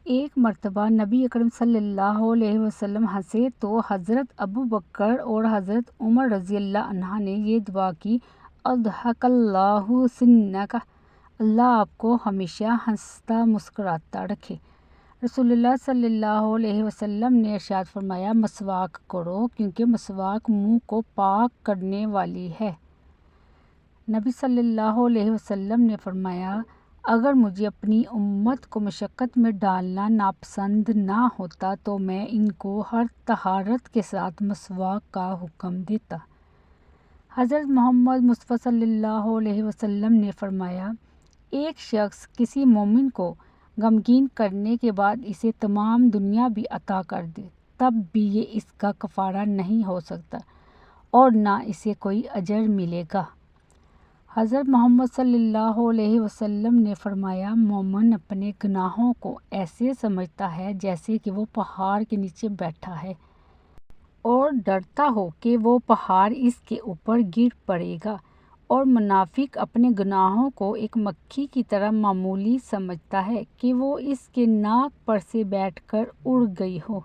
ایک مرتبہ نبی اکرم صلی اللہ علیہ وسلم ہنسے تو حضرت ابو بکر اور حضرت عمر رضی اللہ عنہ نے یہ دعا کی، اضحک اللہ سنک، اللہ آپ کو ہمیشہ ہنستا مسکراتا رکھے۔ رسول اللہ صلی اللہ علیہ وسلم نے ارشاد فرمایا، مسواک کرو کیونکہ مسواک منہ کو پاک کرنے والی ہے۔ نبی صلی اللہ علیہ وسلم نے فرمایا، اگر مجھے اپنی امت کو مشقت میں ڈالنا ناپسند نہ ہوتا تو میں ان کو ہر طہارت کے ساتھ مسواک کا حکم دیتا۔ حضرت محمد مصطفیٰ صلی اللہ علیہ وسلم نے فرمایا، ایک شخص کسی مومن کو غمگین کرنے کے بعد اسے تمام دنیا بھی عطا کر دے تب بھی یہ اس کا کفارہ نہیں ہو سکتا اور نہ اسے کوئی اجر ملے گا۔ حضرت محمد صلی اللہ علیہ وسلم نے فرمایا، مومن اپنے گناہوں کو ایسے سمجھتا ہے جیسے کہ وہ پہاڑ کے نیچے بیٹھا ہے اور ڈرتا ہو کہ وہ پہاڑ اس کے اوپر گر پڑے گا، اور منافق اپنے گناہوں کو ایک مکھی کی طرح معمولی سمجھتا ہے کہ وہ اس کے ناک پر سے بیٹھ کر اڑ گئی ہو۔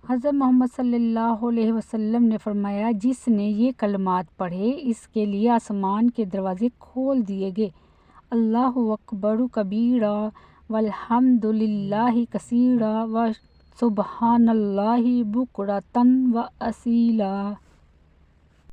حضرت محمد صلی اللہ علیہ وسلم نے فرمایا، جس نے یہ کلمات پڑھے اس کے لیے آسمان کے دروازے کھول دیے گئے، اللہ اکبر کبیرا والحمد للہ کثیرا وسبحان اللہ بکرۃ و اصیلا۔